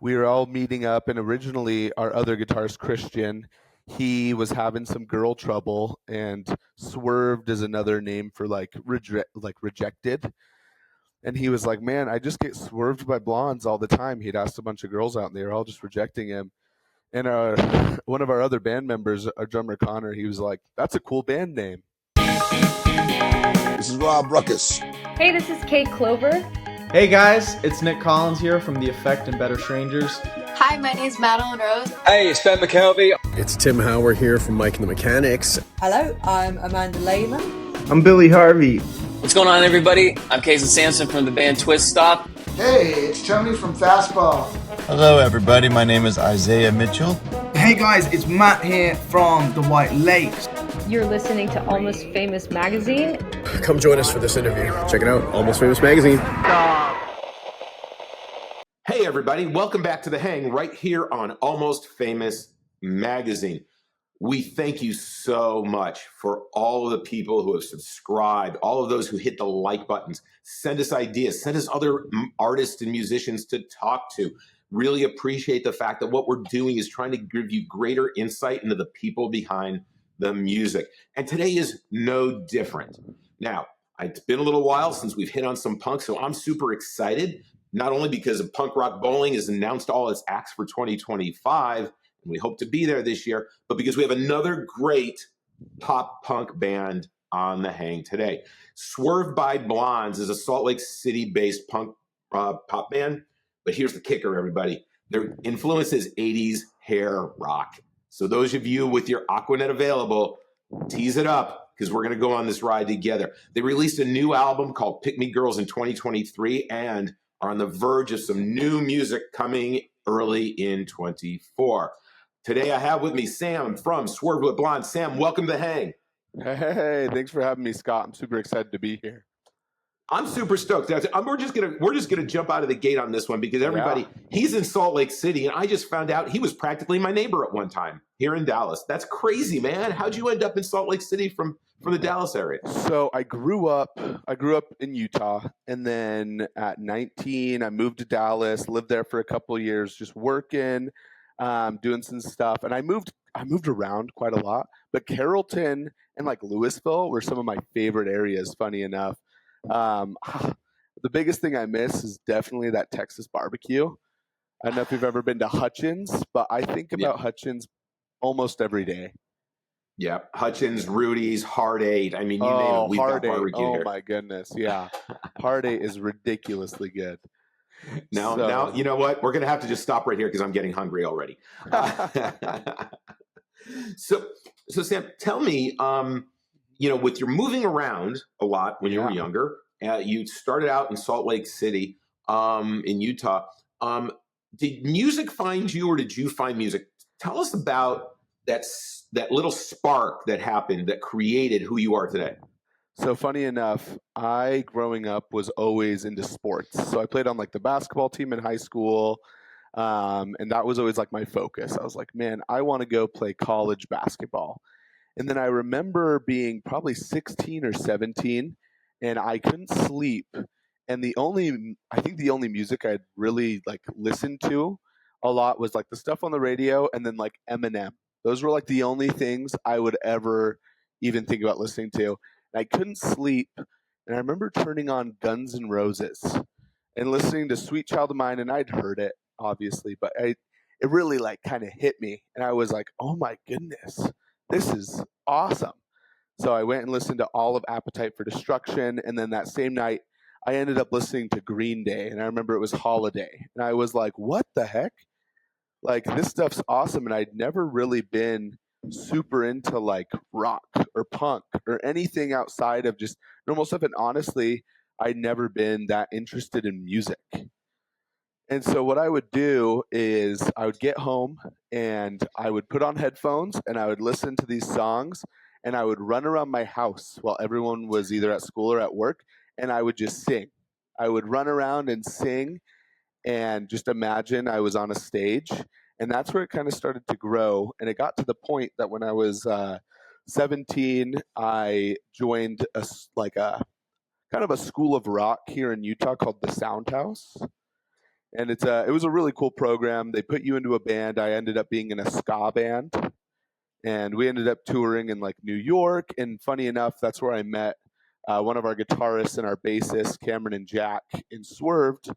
we were all meeting up, and originally our other guitarist, Christian, he was having some girl trouble, and Swerved is another name for rejected. And he was like, man, I just get swerved by blondes all the time. He'd asked a bunch of girls out, and they were all just rejecting him. And one of our other band members, our drummer Connor, he was like, that's a cool band name. This is Rob Ruckus. Hey, this is Kate Clover. Hey guys, it's Nick Collins here from The Effect and Better Strangers. Hi, my name is Madeline Rose. Hey, it's Ben McKelvey. It's Tim Howard here from Mike and the Mechanics. Hello, I'm Amanda Lehman. I'm Billy Harvey. What's going on, everybody? I'm Casey Sampson from the band Twist Stop. Hey, it's Tony from Fastball. Hello, everybody. My name is Isaiah Mitchell. Hey guys, it's Matt here from the White Lakes. You're listening to Almost Famous Magazine. Come join us for this interview. Check it out, Almost Famous Magazine. Hey everybody, welcome back to The Hang right here on Almost Famous Magazine. We thank you so much for all of the people who have subscribed, all of those who hit the like buttons. Send us ideas, send us other artists and musicians to talk to. Really appreciate the fact that what we're doing is trying to give you greater insight into the people behind the music. And today is no different. Now, it's been a little while since we've hit on some punk, so I'm super excited, not only because of Punk Rock Bowling has announced all its acts for 2025, and we hope to be there this year, but because we have another great pop punk band on The Hang today. Swerved By Blondes is a Salt Lake City-based punk pop band, but here's the kicker, everybody. Their influence is 80s hair rock. So those of you with your Aquanet available, tease it up because we're going to go on this ride together. They released a new album called Pick Me Girls in 2023 and are on the verge of some new music coming early in 24. Today I have with me Sam from Swerved By Blondes. Sam, welcome to The Hang. Hey, thanks for having me, Scott. I'm super excited to be here. I'm super stoked. We're just gonna jump out of the gate on this one because everybody, he's in Salt Lake City, and I just found out he was practically my neighbor at one time here in Dallas. That's crazy, man. How'd you end up in Salt Lake City from the Dallas area? So I grew up in Utah, and then at 19, I moved to Dallas, lived there for a couple of years, just working, doing some stuff, and I moved around quite a lot. But Carrollton and like Louisville were some of my favorite areas. Funny enough. The biggest thing I miss is definitely that Texas barbecue. I don't know if you've ever been to Hutchins, but I think about Hutchins almost every day. Yeah, Hutchins, Rudy's, Hard Eight. I mean, you name it, we've got barbecue here. Oh my goodness, yeah. Hard Eight is ridiculously good. Now, you know what? We're going to have to just stop right here because I'm getting hungry already. So Sam, tell me, with your moving around a lot when you were younger, you started out in Salt Lake City, in Utah. Did music find you, or did you find music? Tell us about that little spark that happened that created who you are today. So funny enough, I growing up was always into sports. So I played on like the basketball team in high school. And that was always like my focus. I was like, man, I want to go play college basketball. And then I remember being probably 16 or 17, and I couldn't sleep. And the only music I'd really like listened to a lot was like the stuff on the radio, and then like Eminem. Those were like the only things I would ever even think about listening to. And I couldn't sleep. And I remember turning on Guns N' Roses and listening to Sweet Child of Mine, and I'd heard it obviously, but it really like kind of hit me, and I was like, oh my goodness, this is awesome. So I went and listened to all of Appetite for Destruction, and then that same night I ended up listening to Green Day, and I remember it was Holiday, and I was like, what the heck? Like, this stuff's awesome. And I'd never really been super into like rock or punk or anything outside of just normal stuff, and honestly, I'd never been that interested in music. And so what I would do is I would get home and I would put on headphones and I would listen to these songs, and I would run around my house while everyone was either at school or at work, and I would just sing. I would run around and sing and just imagine I was on a stage. And that's where it kind of started to grow. And it got to the point that when I was 17, I joined a kind of a school of rock here in Utah called the Sound House. And it was a really cool program. They put you into a band. I ended up being in a ska band, and we ended up touring in like New York. And funny enough, that's where I met one of our guitarists and our bassist, Cameron and Jack, in Swerved.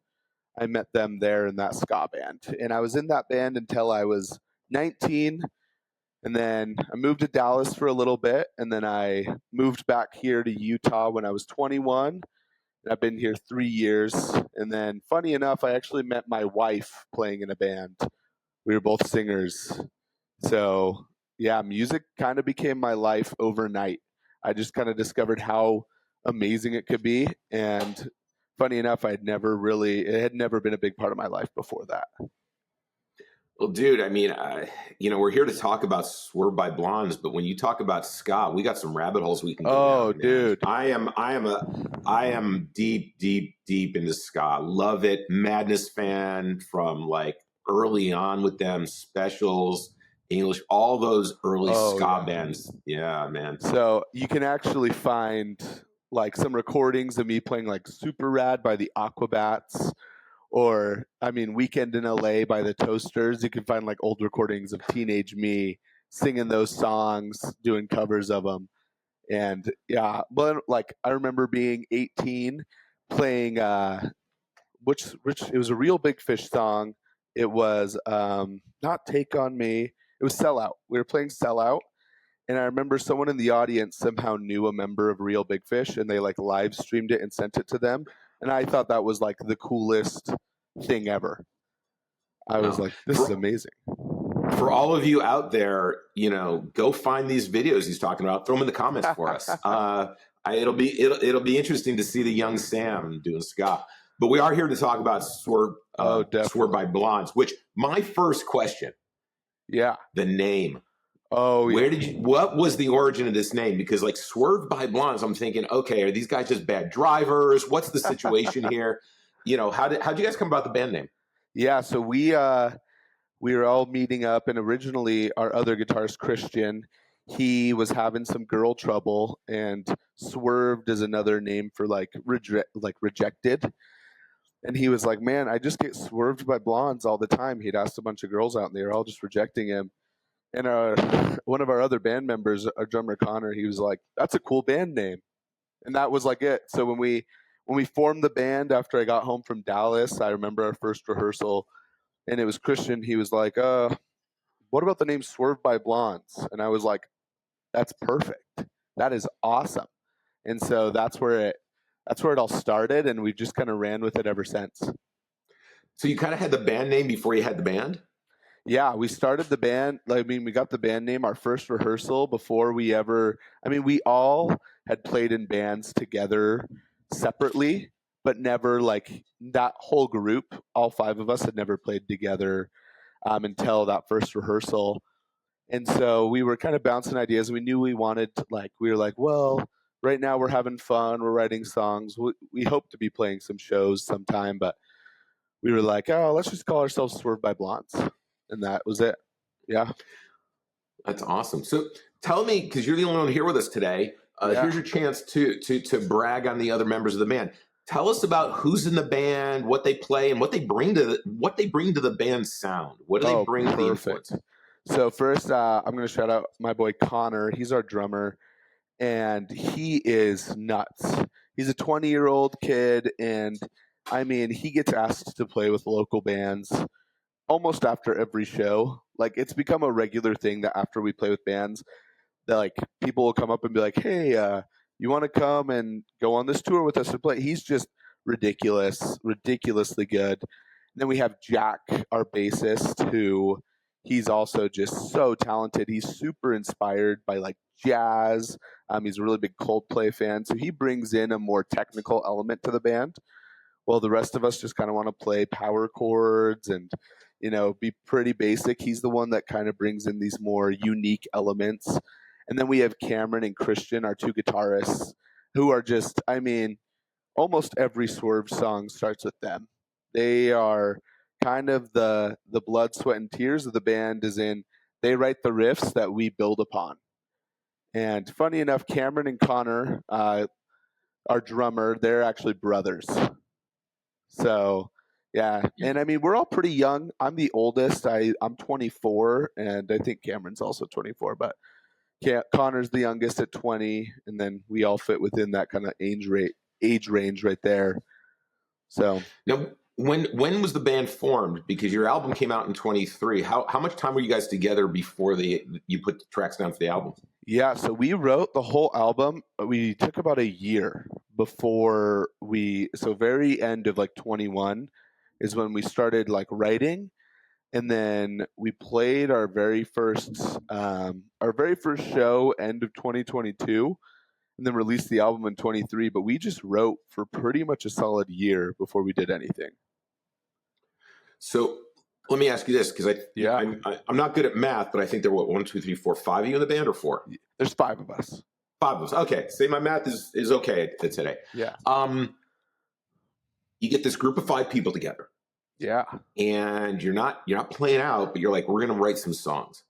I met them there in that ska band. And I was in that band until I was 19. And then I moved to Dallas for a little bit. And then I moved back here to Utah when I was 21. And I've been here 3 years. And then, funny enough, I actually met my wife playing in a band. We were both singers. So, yeah, music kind of became my life overnight. I just kind of discovered how amazing it could be. And funny enough, it had never been a big part of my life before that. Well, dude, I mean, we're here to talk about Swerved by Blondes, but when you talk about ska, we got some rabbit holes we can go down. Oh, dude, I am deep into ska. Love it. Madness fan from like early on with them, Specials, English, all those early ska bands. Yeah, man. So you can actually find like some recordings of me playing like Super Rad by the Aquabats. Or, Weekend in LA by the Toasters. You can find like old recordings of teenage me singing those songs, doing covers of them. And yeah, but like I remember being 18 playing, which it was a Real Big Fish song. It was not Take On Me. It was Sellout. We were playing Sellout. And I remember someone in the audience somehow knew a member of Real Big Fish, and they like live streamed it and sent it to them. And I thought that was like the coolest thing ever. I was like, this is amazing. For all of you out there, go find these videos he's talking about. Throw them in the comments for us. It'll be interesting to see the young Sam doing ska. But we are here to talk about Swerved by Blondes, which my first question. Yeah. The name. Oh, yeah. What was the origin of this name? Because like Swerved by Blondes, I'm thinking, okay, are these guys just bad drivers? What's the situation here? How'd you guys come about the band name? Yeah, so we were all meeting up, and originally our other guitarist, Christian, he was having some girl trouble, and Swerved is another name for like rejected. And he was like, man, I just get swerved by blondes all the time. He'd asked a bunch of girls out, and they were all just rejecting him. And one of our other band members, our drummer Connor, he was like, that's a cool band name. And that was like it. So when we formed the band after I got home from Dallas, I remember our first rehearsal, and it was Christian. He was like, what about the name Swerved by Blondes? And I was like, that's perfect. That is awesome. And so that's where it all started, and we just kind of ran with it ever since. So you kind of had the band name before you had the band? Yeah, we started the band. We got the band name our first rehearsal before we all had played in bands together separately, but never like that whole group. All 5 of us had never played together until that first rehearsal. And so we were kind of bouncing ideas. We knew we wanted to, we were like, well, right now we're having fun. We're writing songs. We hope to be playing some shows sometime, but we were like, oh, let's just call ourselves Swerved by Blondes. And that was it. Yeah. That's awesome. So tell me, because you're the only one here with us today, here's your chance to brag on the other members of the band. Tell us about who's in the band, what they play, and what they bring to the band's sound. What do they bring to the influence? So first, I'm going to shout out my boy Connor. He's our drummer, and he is nuts. He's a 20-year-old kid, and he gets asked to play with local bands almost after every show. Like, it's become a regular thing that after we play with bands, that like people will come up and be like, hey, you want to come and go on this tour with us to play? He's just ridiculously good. And then we have Jack, our bassist, who he's also just so talented. He's super inspired by like jazz. He's a really big Coldplay fan. So he brings in a more technical element to the band. Well, the rest of us just kind of want to play power chords and, be pretty basic. He's the one that kind of brings in these more unique elements. And then we have Cameron and Christian, our 2 guitarists, who are just, almost every Swerve song starts with them. They are kind of the blood, sweat, and tears of the band, as in they write the riffs that we build upon. And funny enough, Cameron and Connor, our drummer, they're actually brothers. So Yeah. And I mean, we're all pretty young. I'm the oldest. I'm 24, and I think Cameron's also 24, but Connor's the youngest at 20, and then we all fit within that kind of age range right there. So now, when was the band formed? Because your album came out in 23. How much time were you guys together before you put the tracks down for the album? Yeah, so we wrote the whole album. We took about a year before so very end of like 21 is when we started like writing, and then we played our very first show end of 2022, and then released the album in 23. But we just wrote for pretty much a solid year before we did anything. So let me ask you this, because I'm not good at math, but I think there were 1, 2, 3, 4, 5 of you in the band, or 4? There's 5 of us. 5 of us. Okay, say my math is okay today. Yeah. You get this group of 5 people together. Yeah. And you're not playing out, but you're like, we're going to write some songs.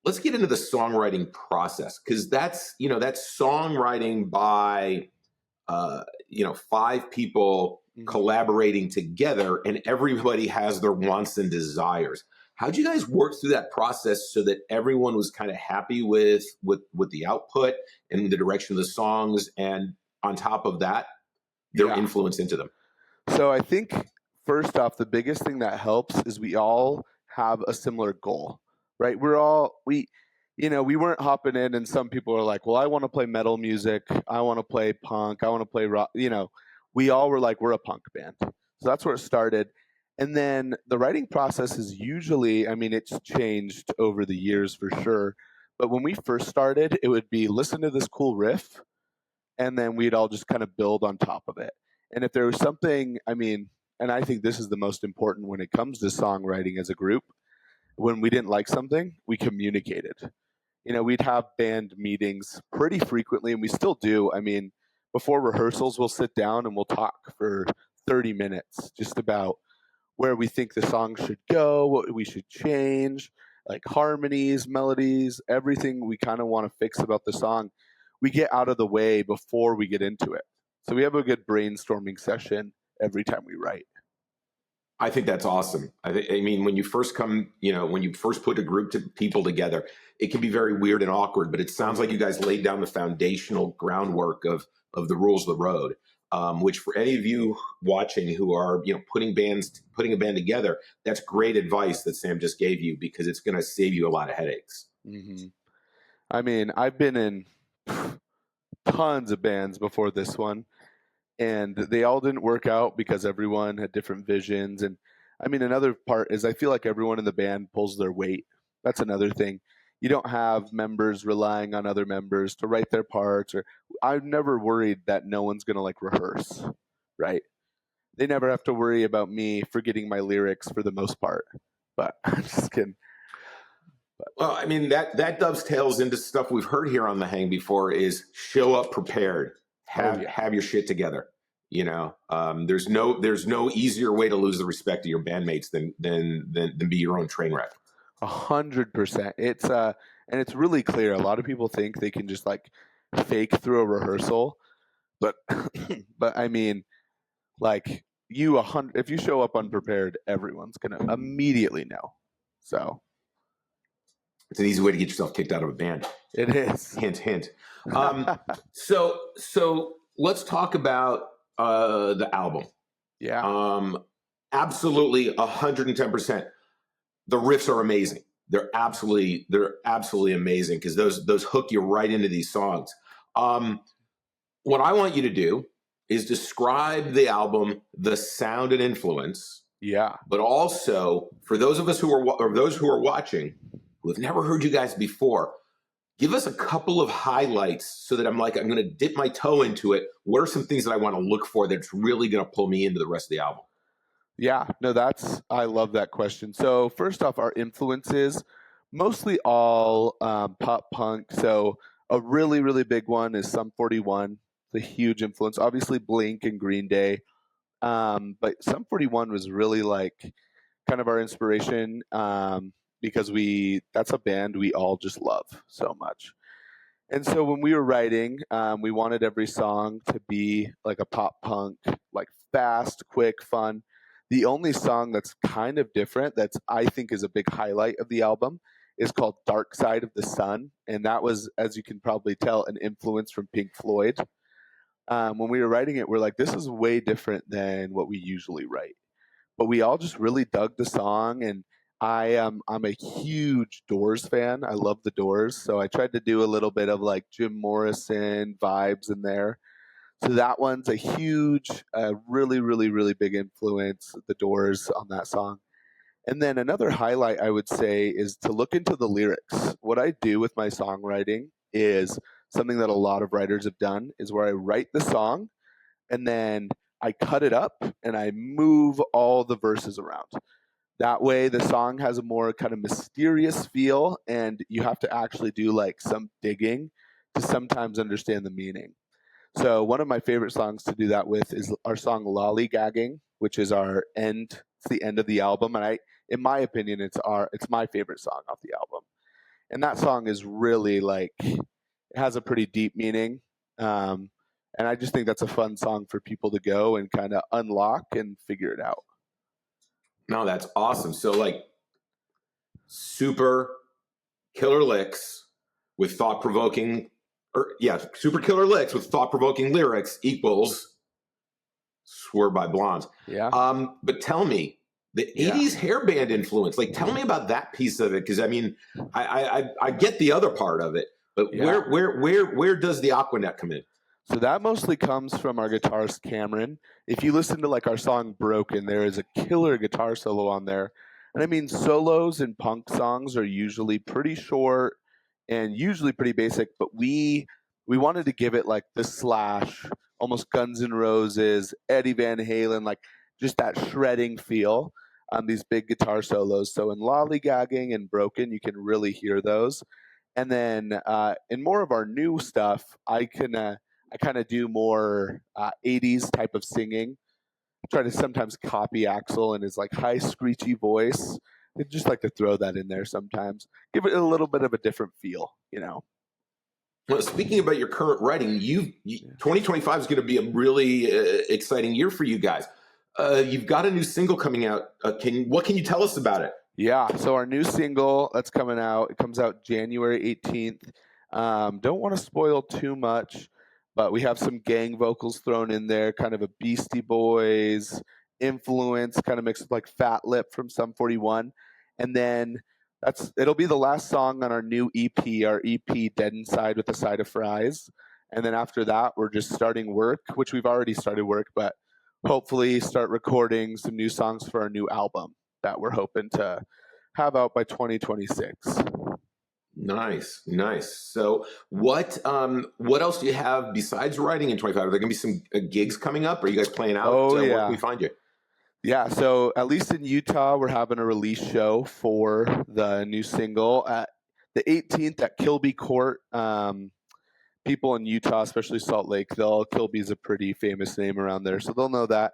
Let's get into the songwriting process, because that's songwriting by 5 people collaborating together, and everybody has their wants and desires. How'd you guys work through that process so that everyone was kind of happy with the output and the direction of the songs, and on top of that, their influence into them? So I think first off, the biggest thing that helps is we all have a similar goal, right? We weren't hopping in, and some people are like, well, I want to play metal music. I want to play punk. I want to play rock. We all were like, we're a punk band. So that's where it started. And then the writing process is usually, I mean, it's changed over the years for sure. But when we first started, it would be listen to this cool riff, and then we'd all just kind of build on top of it. And if there was something, and I think this is the most important when it comes to songwriting as a group, when we didn't like something, we communicated. We'd have band meetings pretty frequently, and we still do. I mean, before rehearsals, we'll sit down and we'll talk for 30 minutes just about where we think the song should go, what we should change, like harmonies, melodies, everything we kind of want to fix about the song. We get out of the way before we get into it. So we have a good brainstorming session every time we write. I think that's awesome. I mean, when you first when you first put a group of people together, it can be very weird and awkward, but it sounds like you guys laid down the foundational groundwork of the rules of the road, which for any of you watching who are, putting a band together, that's great advice that Sam just gave you, because it's going to save you a lot of headaches. Mm-hmm. I mean, I've been in tons of bands before this one, and they all didn't work out because everyone had different visions. And I mean, another part is I feel like everyone in the band pulls their weight. That's another thing. You don't have members relying on other members to write their parts, or I'm never worried that no one's going to like rehearse, right? They never have to worry about me forgetting my lyrics for the most part, but I'm just kidding. Well, I mean, that dovetails into stuff we've heard here on The Hang before, is show up prepared, have your shit together. There's no easier way to lose the respect of your bandmates than be your own train wreck. 100%. And it's really clear. A lot of people think they can just like fake through a rehearsal, but I mean, like if you show up unprepared, everyone's gonna immediately know. So it's an easy way to get yourself kicked out of a band. It is. Hint, hint. So let's talk about the album. Yeah. Absolutely 110%. The riffs are amazing. They're absolutely amazing, because those hook you right into these songs. What I want you to do is describe the album, the sound and influence. Yeah. But also, for those of us who are watching who have never heard you guys before, give us a couple of highlights so that I'm going to dip my toe into it. What are some things that I want to look for that's really going to pull me into the rest of the album? Yeah, no, I love that question. So first off, our influences, mostly all pop punk. So a really, really big one is Sum 41. It's a huge influence. Obviously Blink and Green Day. But Sum 41 was really like kind of our inspiration, because that's a band we all just love so much. And so when we were writing, we wanted every song to be like a pop punk, like fast, quick, fun. The only song that's kind of different, that's I think is a big highlight of the album, is called Dark Side of the Sun. And that was, as you can probably tell, an influence from Pink Floyd. When we were writing it, we're like, this is way different than what we usually write. But we all just really dug the song, and I'm a huge Doors fan. I love the Doors, so I tried to do a little bit of like Jim Morrison vibes in there. So that one's a huge, really, really, really big influence, the Doors, on that song. And then another highlight I would say is to look into the lyrics. What I do with my songwriting is something that a lot of writers have done, is where I write the song and then I cut it up and I move all the verses around. That way the song has a more kind of mysterious feel, and you have to actually do like some digging to sometimes understand the meaning. So one of my favorite songs to do that with is our song Lollygagging, which is our end. It's the end of the album, and in my opinion, it's my favorite song off the album. And that song is really like, it has a pretty deep meaning. And I just think that's a fun song for people to go and kind of unlock and figure it out. No, that's awesome. So like super killer licks with thought-provoking, super killer licks with thought-provoking lyrics equals Swerved by Blondes. Yeah. But tell me, the 80s hair band influence, like tell me about that piece of it. Cause I mean, I get the other part of it, but where does the Aquanet come in? So that mostly comes from our guitarist Cameron. If you listen to like our song Broken, there is a killer guitar solo on there. And I mean, solos in punk songs are usually pretty short and usually pretty basic, but we wanted to give it like the Slash, almost Guns N' Roses, Eddie Van Halen, like just that shredding feel on these big guitar solos. So in Lollygagging and Broken, you can really hear those. And then in more of our new stuff, I kind of do more 80s type of singing. I try to sometimes copy Axl and his like high screechy voice. I just like to throw that in there sometimes. Give it a little bit of a different feel, you know. Well, speaking about your current writing, 2025 is going to be a really exciting year for you guys. You've got a new single coming out. What can you tell us about it? Yeah, so our new single that's coming out, it comes out January 18th. Don't want to spoil too much, but we have some gang vocals thrown in there, kind of a Beastie Boys influence, kind of mixed with like Fat Lip from Sum 41. And then it'll be the last song on our new EP, our EP Dead Inside with a Side of Fries. And then after that, we're just starting work, which we've already started work, but hopefully start recording some new songs for our new album that we're hoping to have out by 2026. Nice. So what else do you have besides writing in 25? Are there going to be some gigs coming up? Are you guys playing out? Oh, Where yeah. can we find you? Yeah, so at least in Utah, we're having a release show for the new single at the 18th at Kilby Court. People in Utah, especially Salt Lake, Kilby's a pretty famous name around there, so they'll know that.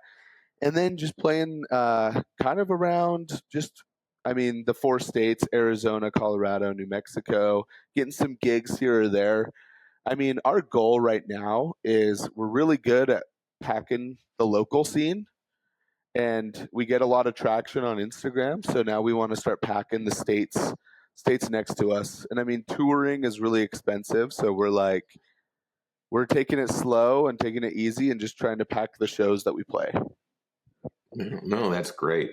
And then just playing kind of around the 4 states, Arizona, Colorado, New Mexico, getting some gigs here or there. I mean, our goal right now is we're really good at packing the local scene, and we get a lot of traction on Instagram. So now we want to start packing the states next to us. And I mean, touring is really expensive. So we're taking it slow and taking it easy and just trying to pack the shows that we play. No, that's great.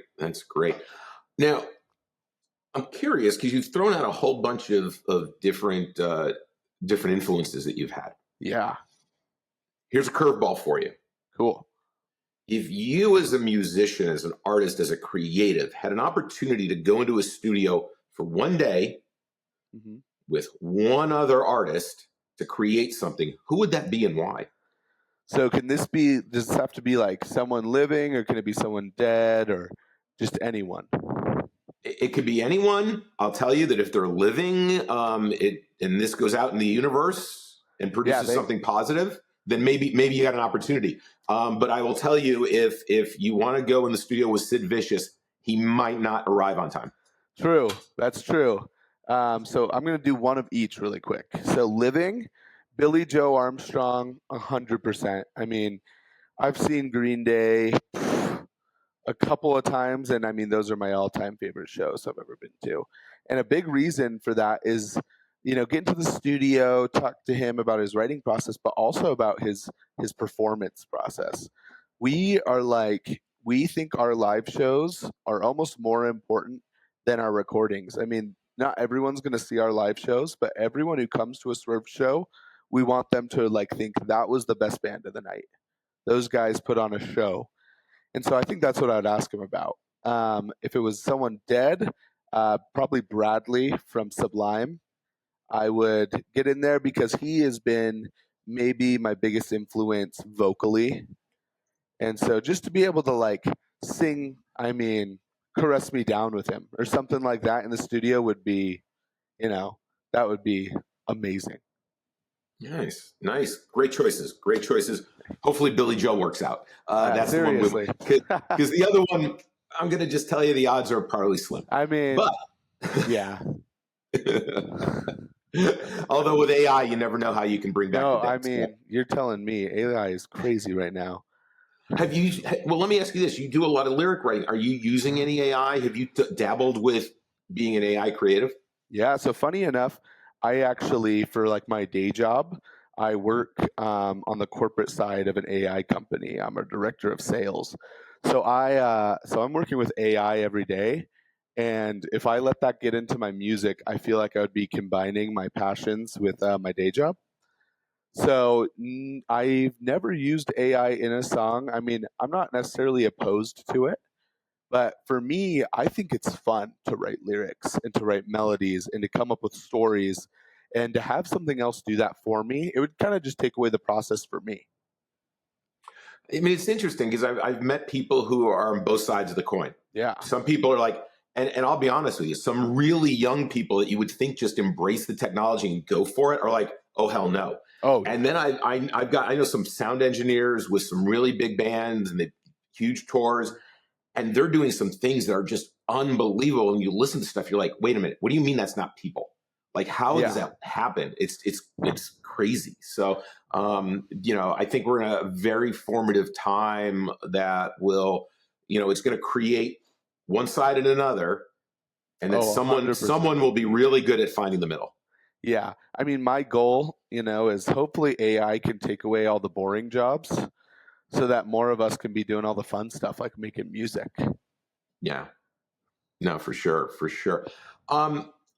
Now, I'm curious because you've thrown out a whole bunch of different influences that you've had. Yeah. Here's a curveball for you. Cool. If you as a musician, as an artist, as a creative, had an opportunity to go into a studio for one day with one other artist to create something, who would that be and why? So does this have to be like someone living, or can it be someone dead, or just anyone? It could be anyone. I'll tell you that if they're living, and this goes out in the universe and produces something positive, then maybe you got an opportunity. But I will tell you, if you want to go in the studio with Sid Vicious, he might not arrive on time. True. That's true. So I'm going to do one of each really quick. So living, Billy Joe Armstrong, 100%. I mean, I've seen Green Day a couple of times, and I mean those are my all-time favorite shows I've ever been to. And a big reason for that is, get into the studio, talk to him about his writing process, but also about his performance process. We think our live shows are almost more important than our recordings. I mean, not everyone's going to see our live shows, but everyone who comes to a Swerve show, we want them to think that was the best band of the night. Those guys put on a show. And so I think that's what I'd ask him about. If it was someone dead, probably Bradley from Sublime. I would get in there because he has been maybe my biggest influence vocally. And so just to be able to sing, Caress Me Down with him or something like that in the studio would be, that would be amazing. Nice. Great choices. Hopefully Billy Joe works out. That's seriously. The one because the other one, I'm going to just tell you the odds are probably slim. Yeah. Although with AI, you never know how you can bring back the dead. You're telling me AI is crazy right now. Well, let me ask you this. You do a lot of lyric writing. Are you using any AI? Have you dabbled with being an AI creative? Yeah. So funny enough, I actually, for my day job, I work on the corporate side of an AI company. I'm a director of sales. So I'm working with AI every day. And if I let that get into my music, I feel like I would be combining my passions with my day job. So I've never used AI in a song. I mean, I'm not necessarily opposed to it, but for me, I think it's fun to write lyrics and to write melodies and to come up with stories, and to have something else do that for me. It would kind of just take away the process for me. I mean, it's interesting because I've met people who are on both sides of the coin. Yeah. Some people are like, and I'll be honest with you, some really young people that you would think just embrace the technology and go for it are like, oh, hell no. Oh, and then I know some sound engineers with some really big bands and huge tours, and they're doing some things that are just unbelievable. And you listen to stuff, you're like, wait a minute, what do you mean that's not people? How does that happen? It's crazy. So, I think we're in a very formative time that will, it's going to create one side and another, and then someone will be really good at finding the middle. Yeah. I mean, my goal, is hopefully AI can take away all the boring jobs so that more of us can be doing all the fun stuff like making music. Yeah. No, for sure.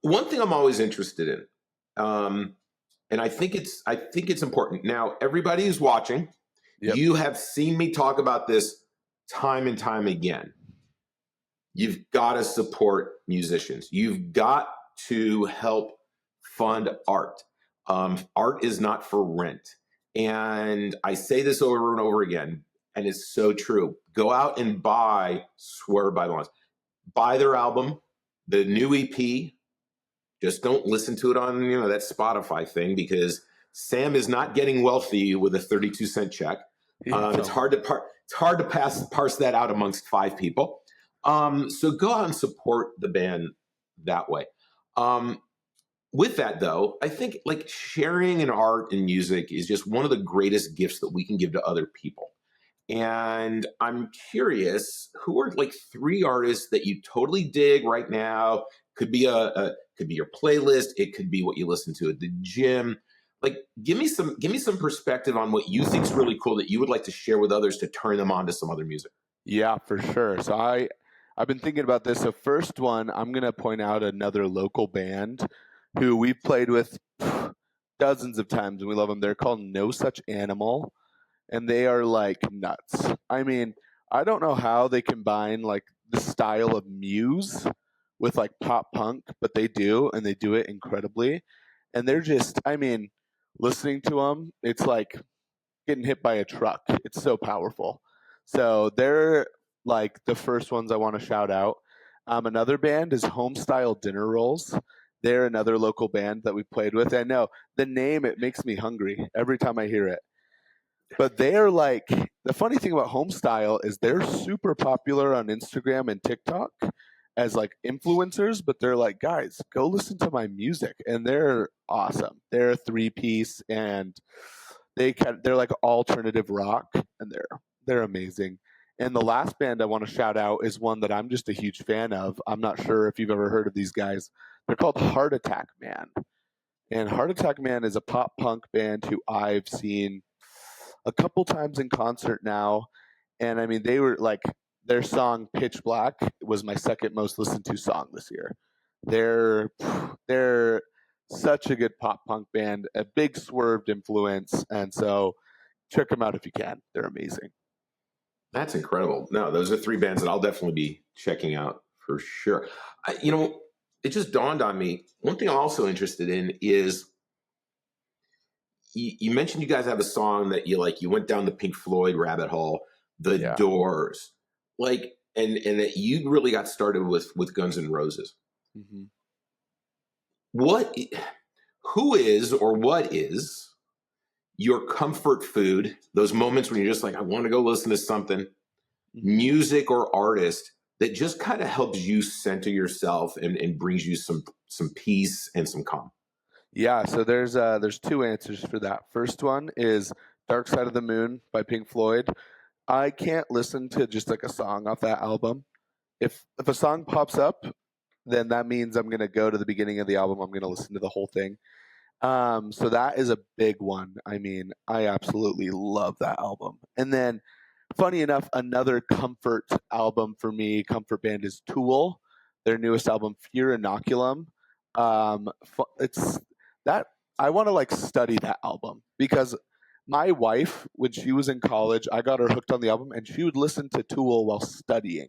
One thing I'm always interested in, and I think it's important. Now, everybody who's watching, you have seen me talk about this time and time again. You've got to support musicians. You've got to help fund art. Art is not for rent. And I say this over and over again, and it's so true. Go out and buy Swerved By Blondes. Buy their album, the new EP. Just don't listen to it on that Spotify thing, because Sam is not getting wealthy with a 32-cent check. It's hard to parse that out amongst 5 people. So go out and support the band that way. With that, though, I think sharing in art and music is just one of the greatest gifts that we can give to other people. And I'm curious, who are 3 artists that you totally dig right now? Could be could be your playlist. It could be what you listen to at the gym. Give me some perspective on what you think is really cool that you would like to share with others to turn them on to some other music. Yeah, for sure. So I've been thinking about this. So first one, I'm going to point out another local band who we've played with dozens of times, and we love them. They're called No Such Animal, and they are nuts. I mean, I don't know how they combine the style of Muse with pop punk, but they do, and they do it incredibly. And they're just, listening to them, it's like getting hit by a truck. It's so powerful. So they're the first ones I want to shout out. Another band is Homestyle Dinner Rolls. They're another local band that we played with. I know the name, it makes me hungry every time I hear it. But they're the funny thing about Homestyle is they're super popular on Instagram and TikTok as influencers, but they're guys, go listen to my music. And they're awesome. They're a 3-piece, and they're alternative rock, and they're amazing. And the last band I want to shout out is one that I'm just a huge fan of. I'm not sure if you've ever heard of these guys. They're called Heart Attack Man. And Heart Attack Man is a pop punk band who I've seen a couple times in concert now. And I mean, they were like, their song Pitch Black was my second most listened to song this year. They're such a good pop punk band, a big Swerved influence. And so check them out if you can. They're amazing. That's incredible. No, those are 3 bands that I'll definitely be checking out for sure. It just dawned on me. One thing I'm also interested in is you mentioned you guys have a song that you went down the Pink Floyd rabbit hole, The Doors, and that you really got started with Guns N' Roses. Mm-hmm. Who is or what is your comfort food? Those moments when you're just like, I want to go listen to something, music or artist that just kind of helps you center yourself and brings you some peace and some calm. Yeah, so there's 2 answers for that. First one is Dark Side of the Moon by Pink Floyd. I can't listen to just like a song off that album. If a song pops up, then that means I'm going to go to the beginning of the album. I'm going to listen to the whole thing. So that is a big one. I mean, I absolutely love that album. And then, funny enough, another comfort album for me, comfort band, is Tool. Their newest album, Fear Inoculum. It's that I want to like study that album because my wife, when she was in college, I got her hooked on the album, and she would listen to Tool while studying.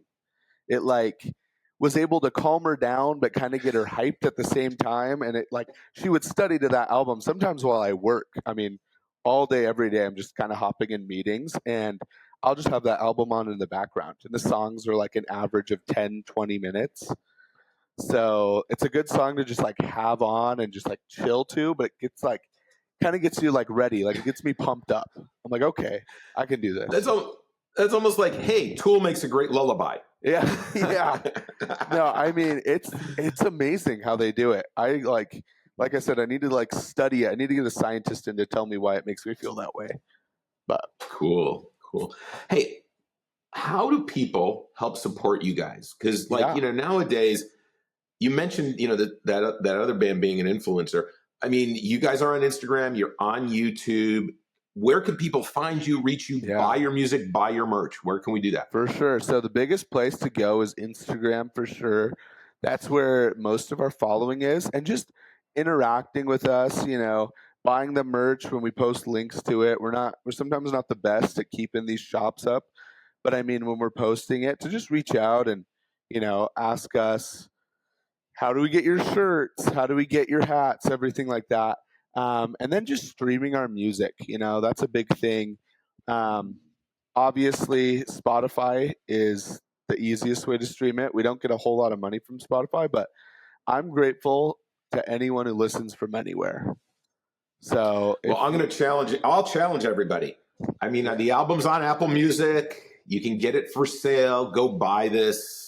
It like was able to calm her down, but kind of get her hyped at the same time. And it like she would study to that album sometimes while I work. I mean, all day, every day, I'm just kind of hopping in meetings, and I'll just have that album on in the background. And the songs are like an average of 10, 20 minutes. So it's a good song to just like have on and just like chill to, but it gets like kind of gets you like ready. Like it gets me pumped up. I'm like, okay, I can do this. That's almost like, hey, Tool makes a great lullaby. Yeah. No, I mean, it's amazing how they do it. I like I said, I need to like study it. I need to get a scientist in to tell me why it makes me feel that way. But cool. Hey, how do people help support you guys? Because nowadays, you mentioned, that other band being an influencer. I mean, you guys are on Instagram, you're on YouTube. Where can people find you, reach you, buy your music, buy your merch? Where can we do that? For sure. So the biggest place to go is Instagram for sure. That's where most of our following is. And just interacting with us, buying the merch when we post links to it. We're sometimes not the best at keeping these shops up. But I mean, when we're posting it, to just reach out and, ask us, how do we get your shirts? How do we get your hats? Everything like that. And then just streaming our music, that's a big thing. Obviously, Spotify is the easiest way to stream it. We don't get a whole lot of money from Spotify, but I'm grateful to anyone who listens from anywhere. So, I'll challenge everybody. I mean, the album's on Apple Music. You can get it for sale. Go buy this.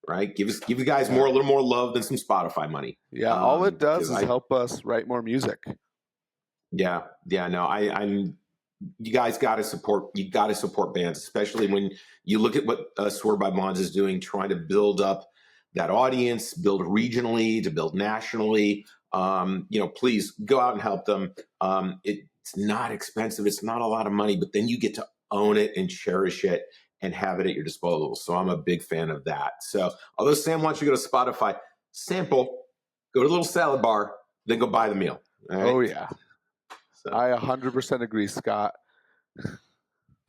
Right, give you guys a little more love than some Spotify money. Yeah, all it does is help us write more music. Yeah. No, you guys got to support. You got to support bands, especially when you look at what Swerved by Blondes is doing, trying to build up that audience, build regionally, to build nationally. Please go out and help them. It's not expensive. It's not a lot of money, but then you get to own it and cherish it and have it at your disposal. So I'm a big fan of that. So although Sam wants you to go to Spotify, sample, go to a little salad bar, then go buy the meal. All right? Oh, yeah. So. I 100% agree, Scott.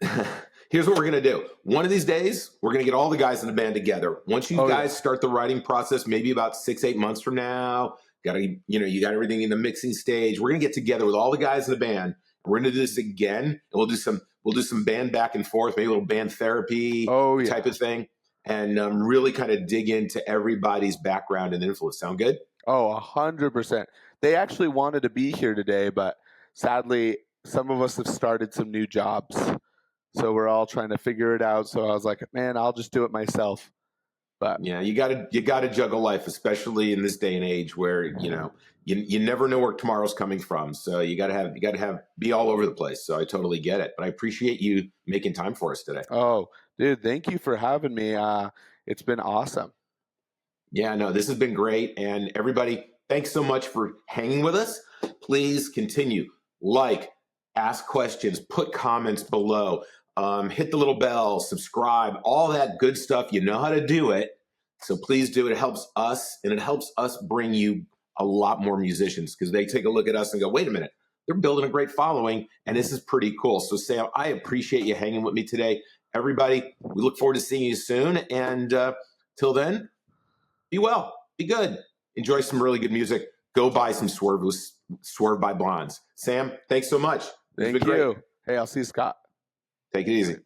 Here's what we're going to do. One of these days, we're going to get all the guys in the band together. Once you guys start the writing process, maybe about 6-8 months from now, you got everything in the mixing stage. We're going to get together with all the guys in the band. We're going to do this again, and we'll do some band back and forth, maybe a little band therapy type of thing, and really kind of dig into everybody's background and influence. Sound good? Oh, 100%. They actually wanted to be here today, but sadly, some of us have started some new jobs. So we're all trying to figure it out. So I was like, man, I'll just do it myself. But yeah, you gotta juggle life, especially in this day and age where, you never know where tomorrow's coming from. So you gotta be all over the place. So I totally get it. But I appreciate you making time for us today. Oh, Dude, thank you for having me. It's been awesome. Yeah, no, this has been great. And everybody, thanks so much for hanging with us. Please continue. Ask questions, put comments below, hit the little bell, subscribe, all that good stuff. You know how to do it. So please do it. It helps us, and it helps us bring you a lot more musicians, because they take a look at us and go, wait a minute, they're building a great following, and this is pretty cool. So Sam, I appreciate you hanging with me today. Everybody, we look forward to seeing you soon. And till then, be well, be good, enjoy some really good music. Go buy some Swerved by Blondes. Sam, thanks so much. Thank you. Great. Hey, I'll see you, Scott. Take it easy.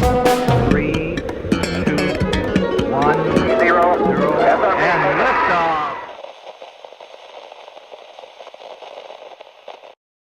Thank you.